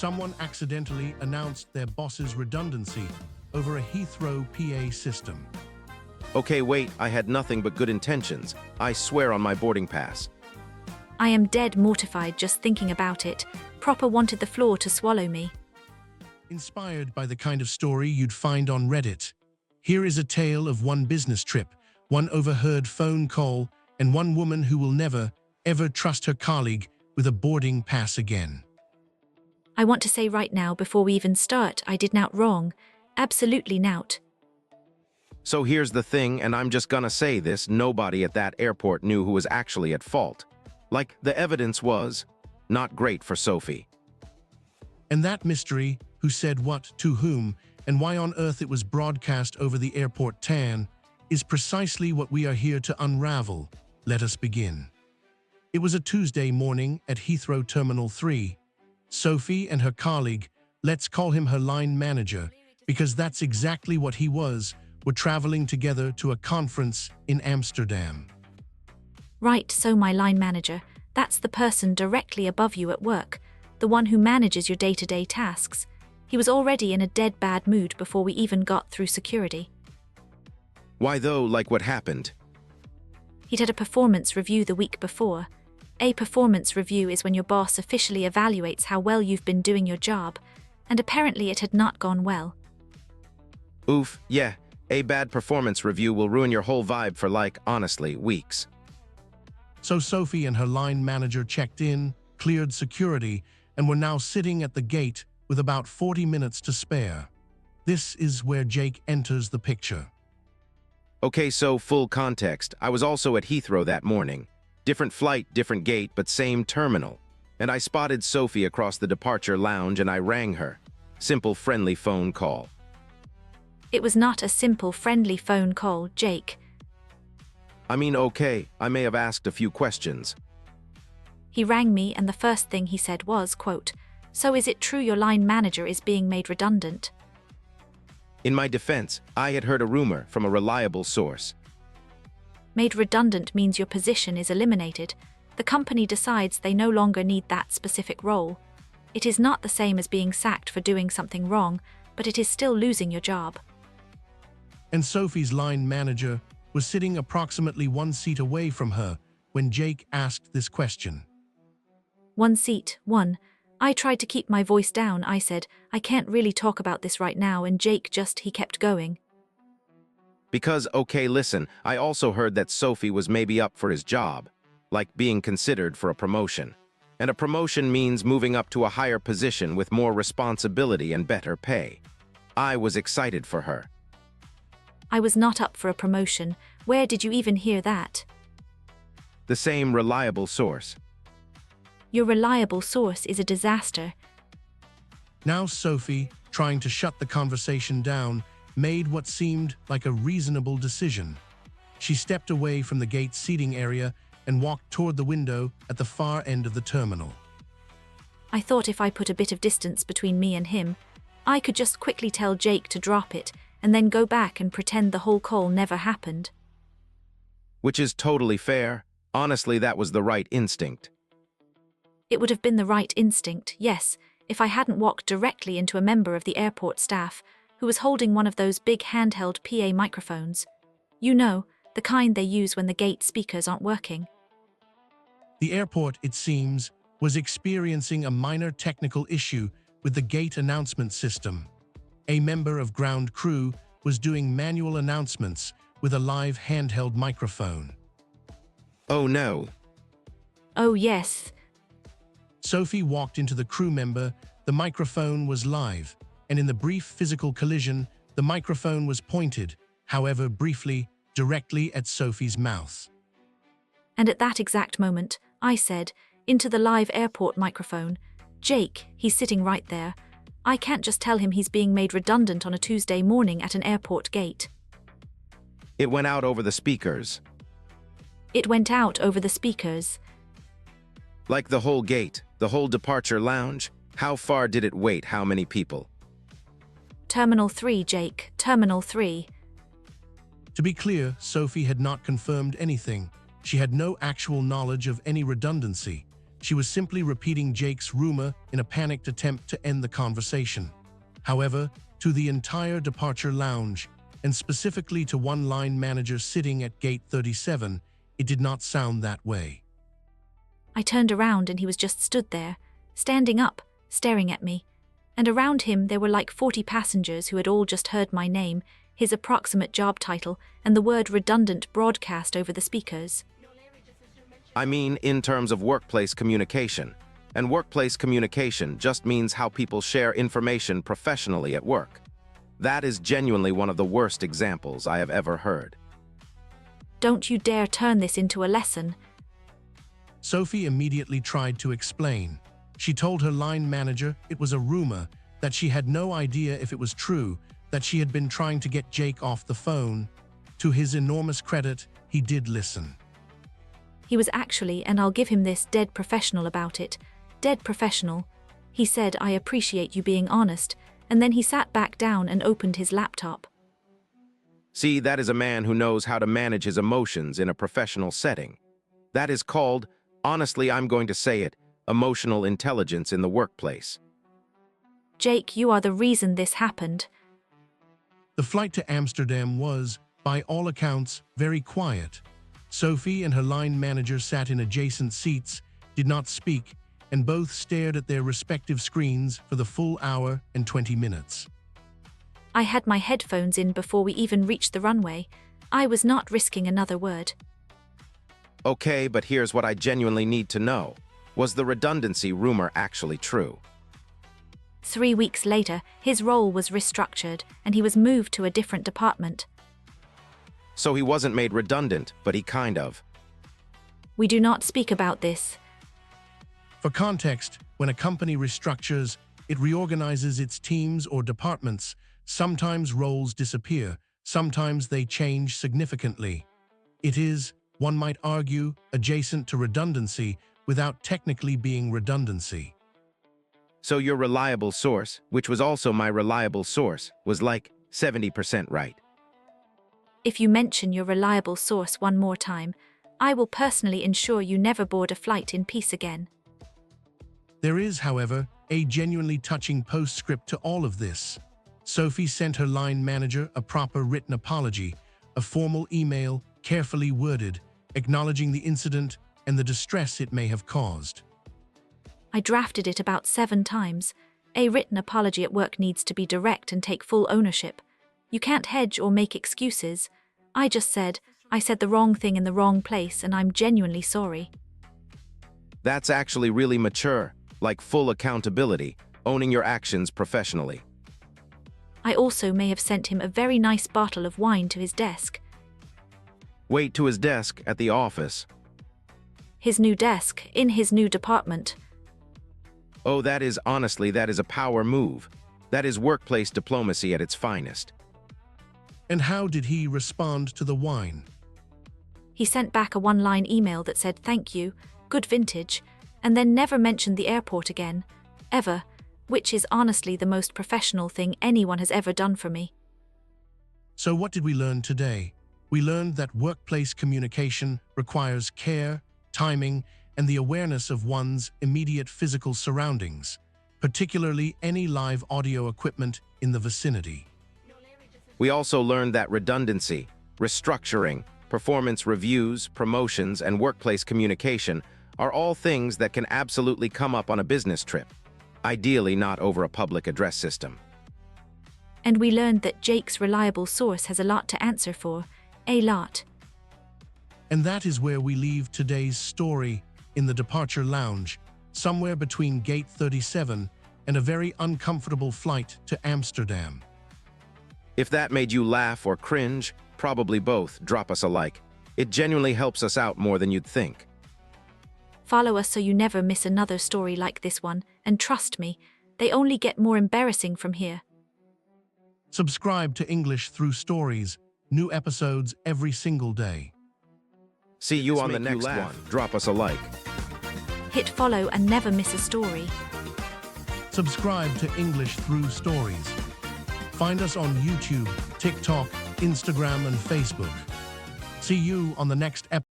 Someone accidentally announced their boss's redundancy over a Heathrow PA system. Okay, wait, I had nothing but good intentions. I swear on my boarding pass. I am dead mortified just thinking about it. Proper wanted the floor to swallow me. Inspired by the kind of story you'd find on Reddit, here is a tale of one business trip, one overheard phone call, and one woman who will never, ever trust her colleague with a boarding pass again. I want to say right now, before we even start, I did nowt wrong. Absolutely nowt. So here's the thing, and I'm just gonna say this, nobody at that airport knew who was actually at fault. Like, the evidence was not great for Sophie. And that mystery, who said what to whom, and why on earth it was broadcast over the airport tan, is precisely what we are here to unravel. Let us begin. It was a Tuesday morning at Heathrow Terminal 3. Sophie and her colleague, let's call him her line manager, because that's exactly what he was, were traveling together to a conference in Amsterdam. Right, so my line manager, that's the person directly above you at work, the one who manages your day-to-day tasks. He was already in a dead bad mood before we even got through security. Why though, like what happened? He'd had a performance review the week before. A performance review is when your boss officially evaluates how well you've been doing your job, and apparently it had not gone well. Oof, yeah, a bad performance review will ruin your whole vibe for honestly, weeks. So Sophie and her line manager checked in, cleared security, and were now sitting at the gate with about 40 minutes to spare. This is where Jake enters the picture. Okay, so full context, I was also at Heathrow that morning. Different flight, different gate, but same terminal. And I spotted Sophie across the departure lounge and I rang her. Simple, friendly phone call. It was not a simple, friendly phone call, Jake. I mean, okay, I may have asked a few questions. He rang me and the first thing he said was, quote, "So is it true your line manager is being made redundant?" In my defense, I had heard a rumor from a reliable source. Made redundant means your position is eliminated. The company decides they no longer need that specific role. It is not the same as being sacked for doing something wrong, but it is still losing your job. And Sophie's line manager was sitting approximately 1 seat away from her when Jake asked this question. 1 seat, 1. I tried to keep my voice down. I said, I can't really talk about this right now, and Jake he kept going. Because, okay, listen, I also heard that Sophie was maybe up for his job, like being considered for a promotion. And a promotion means moving up to a higher position with more responsibility and better pay. I was excited for her. I was not up for a promotion. Where did you even hear that? The same reliable source. Your reliable source is a disaster. Now Sophie, trying to shut the conversation down, made what seemed like a reasonable decision. She stepped away from the gate seating area and walked toward the window at the far end of the terminal. I thought if I put a bit of distance between me and him, I could just quickly tell Jake to drop it and then go back and pretend the whole call never happened. Which is totally fair. Honestly, that was the right instinct. It would have been the right instinct, yes, if I hadn't walked directly into a member of the airport staff who was holding one of those big handheld PA microphones. You know, the kind they use when the gate speakers aren't working. The airport, it seems, was experiencing a minor technical issue with the gate announcement system. A member of ground crew was doing manual announcements with a live handheld microphone. Oh no. Oh yes. Sophie walked into the crew member. The microphone was live, and in the brief physical collision, the microphone was pointed, however briefly, directly at Sophie's mouth. And at that exact moment, I said, into the live airport microphone, "Jake, he's sitting right there. I can't just tell him he's being made redundant on a Tuesday morning at an airport gate." It went out over the speakers. It went out over the speakers. Like the whole gate, the whole departure lounge. How far did it wait? How many people? Terminal 3, Jake, Terminal 3. To be clear, Sophie had not confirmed anything. She had no actual knowledge of any redundancy. She was simply repeating Jake's rumor in a panicked attempt to end the conversation. However, to the entire departure lounge, and specifically to one line manager sitting at gate 37, it did not sound that way. I turned around and he was just stood there, standing up, staring at me. And around him there were like 40 passengers who had all just heard my name, his approximate job title, and the word redundant broadcast over the speakers. I mean, in terms of workplace communication. And workplace communication just means how people share information professionally at work. That is genuinely one of the worst examples I have ever heard. Don't you dare turn this into a lesson. Sophie immediately tried to explain. She told her line manager it was a rumor, that she had no idea if it was true, that she had been trying to get Jake off the phone. To his enormous credit, he did listen. He was actually, and I'll give him this, dead professional about it. Dead professional. He said, "I appreciate you being honest," and then he sat back down and opened his laptop. See, that is a man who knows how to manage his emotions in a professional setting. That is called, honestly, I'm going to say it, emotional intelligence in the workplace. Jake, you are the reason this happened. The flight to Amsterdam was, by all accounts, very quiet. Sophie and her line manager sat in adjacent seats, did not speak, and both stared at their respective screens for the full hour and 20 minutes. I had my headphones in before we even reached the runway. I was not risking another word. Okay, but here's what I genuinely need to know. Was the redundancy rumor actually true? 3 weeks later, his role was restructured and he was moved to a different department. So he wasn't made redundant, but he kind of. We do not speak about this. For context, when a company restructures, it reorganizes its teams or departments. Sometimes roles disappear, sometimes they change significantly. It is, one might argue, adjacent to redundancy without technically being redundancy. So your reliable source, which was also my reliable source, was like 70% right. If you mention your reliable source one more time, I will personally ensure you never board a flight in peace again. There is, however, a genuinely touching postscript to all of this. Sophie sent her line manager a proper written apology, a formal email, carefully worded, acknowledging the incident and the distress it may have caused. I drafted it about 7 times. A written apology at work needs to be direct and take full ownership. You can't hedge or make excuses. I just said, I said the wrong thing in the wrong place and I'm genuinely sorry. That's actually really mature, like full accountability, owning your actions professionally. I also may have sent him a very nice bottle of wine to his desk. Wait, to his desk at the office. His new desk, in his new department. Oh, that is a power move. That is workplace diplomacy at its finest. And how did he respond to the wine? He sent back a one-line email that said thank you, good vintage, and then never mentioned the airport again, ever, which is honestly the most professional thing anyone has ever done for me. So what did we learn today? We learned that workplace communication requires care, timing, and the awareness of one's immediate physical surroundings, particularly any live audio equipment in the vicinity. We also learned that redundancy, restructuring, performance reviews, promotions, and workplace communication are all things that can absolutely come up on a business trip, ideally not over a public address system. And we learned that Jake's reliable source has a lot to answer for, a lot. And that is where we leave today's story, in the departure lounge, somewhere between gate 37 and a very uncomfortable flight to Amsterdam. If that made you laugh or cringe, probably both, drop us a like. It genuinely helps us out more than you'd think. Follow us so you never miss another story like this one, and trust me, they only get more embarrassing from here. Subscribe to English Through Stories, new episodes every single day. See you on the next one. Drop us a like. Hit follow and never miss a story. Subscribe to English Through Stories. Find us on YouTube, TikTok, Instagram, and Facebook. See you on the next episode.